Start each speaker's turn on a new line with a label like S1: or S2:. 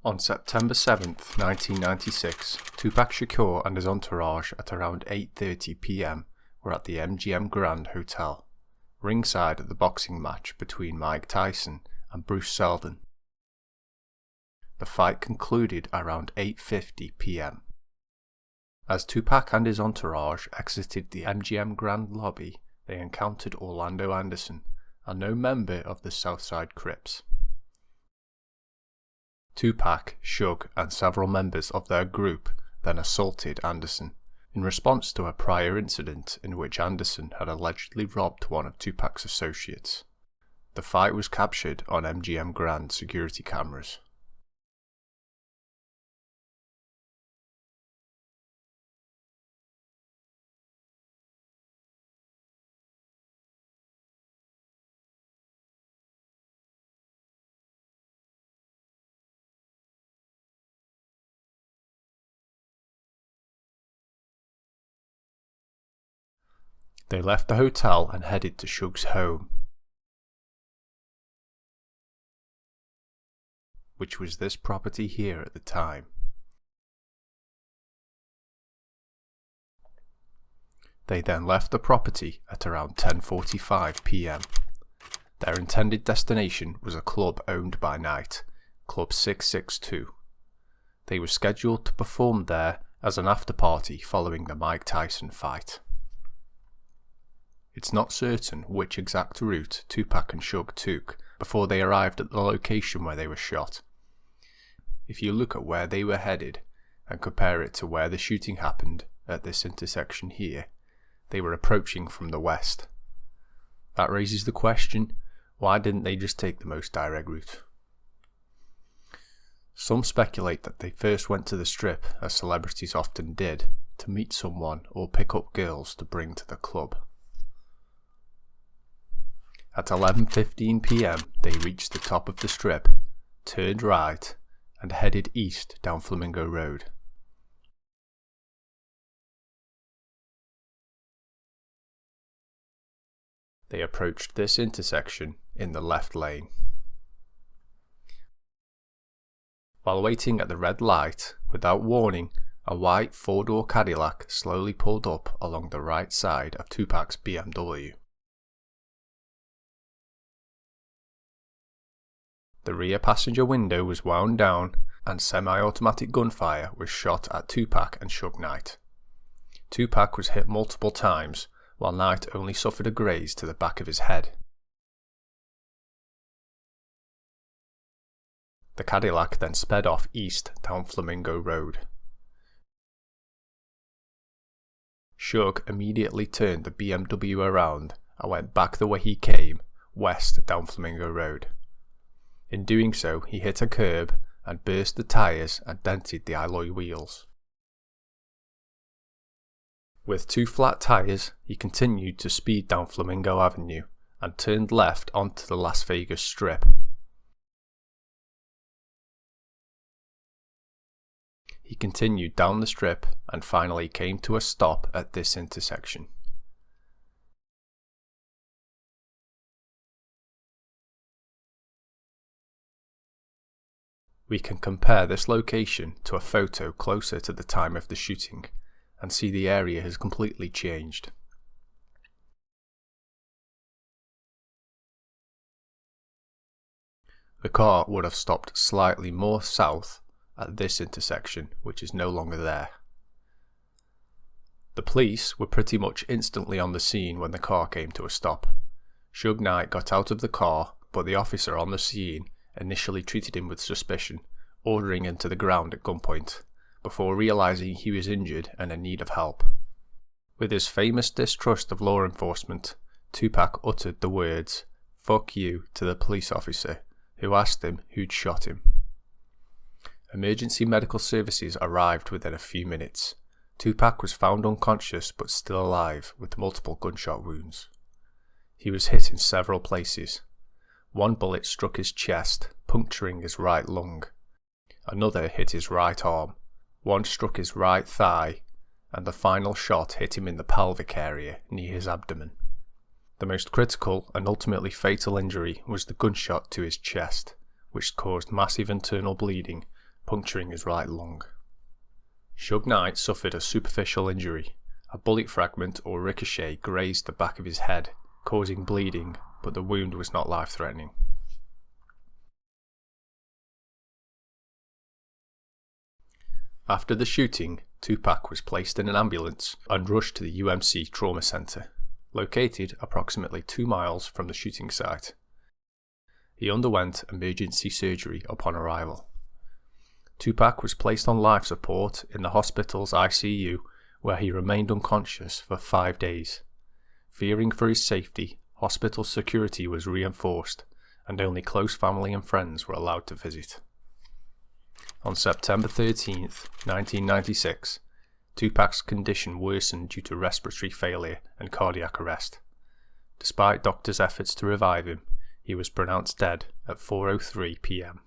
S1: On September 7th, 1996, Tupac Shakur and his entourage at around 8:30 p.m. were at the MGM Grand Hotel, ringside at the boxing match between Mike Tyson and Bruce Seldon. The fight concluded around 8:50 p.m. As Tupac and his entourage exited the MGM Grand lobby, they encountered Orlando Anderson, a known member of the Southside Crips. Tupac, Suge, and several members of their group then assaulted Anderson, in response to a prior incident in which Anderson had allegedly robbed one of Tupac's associates. The fight was captured on MGM Grand security cameras. They left the hotel and headed to Suge's home, which was this property here at the time. They then left the property at around 10:45 p.m. Their intended destination was a club owned by Knight, Club 662. They were scheduled to perform there as an after-party following the Mike Tyson fight. It's not certain which exact route Tupac and Suge took before they arrived at the location where they were shot. If you look at where they were headed and compare it to where the shooting happened at this intersection here, they were approaching from the west. That raises the question, why didn't they just take the most direct route? Some speculate that they first went to the Strip, as celebrities often did, to meet someone or pick up girls to bring to the club. At 11:15 p.m. they reached the top of the Strip, turned right, and headed east down Flamingo Road. They approached this intersection in the left lane. While waiting at the red light, without warning, a white four-door Cadillac slowly pulled up along the right side of Tupac's BMW. The rear passenger window was wound down and semi-automatic gunfire was shot at Tupac and Suge Knight. Tupac was hit multiple times, while Knight only suffered a graze to the back of his head. The Cadillac then sped off east down Flamingo Road. Suge immediately turned the BMW around and went back the way he came, west down Flamingo Road. In doing so, he hit a curb and burst the tyres and dented the alloy wheels. With two flat tyres, he continued to speed down Flamingo Avenue and turned left onto the Las Vegas Strip. He continued down the Strip and finally came to a stop at this intersection. We can compare this location to a photo closer to the time of the shooting and see the area has completely changed. The car would have stopped slightly more south at this intersection, which is no longer there. The police were pretty much instantly on the scene when the car came to a stop. Suge Knight got out of the car, but the officer on the scene initially treated him with suspicion, ordering him to the ground at gunpoint, before realising he was injured and in need of help. With his famous distrust of law enforcement, Tupac uttered the words, "Fuck you," to the police officer, who asked him who'd shot him. Emergency medical services arrived within a few minutes. Tupac was found unconscious but still alive with multiple gunshot wounds. He was hit in several places. One bullet struck his chest, puncturing his right lung. Another hit his right arm. One struck his right thigh, and the final shot hit him in the pelvic area near his abdomen. The most critical and ultimately fatal injury was the gunshot to his chest, which caused massive internal bleeding puncturing his right lung. Suge Knight suffered a superficial injury. A bullet fragment or ricochet grazed the back of his head, causing bleeding, but the wound was not life-threatening. After the shooting, Tupac was placed in an ambulance and rushed to the UMC Trauma Center, located approximately 2 miles from the shooting site. He underwent emergency surgery upon arrival. Tupac was placed on life support in the hospital's ICU, where he remained unconscious for 5 days. Fearing for his safety, hospital security was reinforced, and only close family and friends were allowed to visit. On September 13, 1996, Tupac's condition worsened due to respiratory failure and cardiac arrest. Despite doctors' efforts to revive him, he was pronounced dead at 4:03 p.m.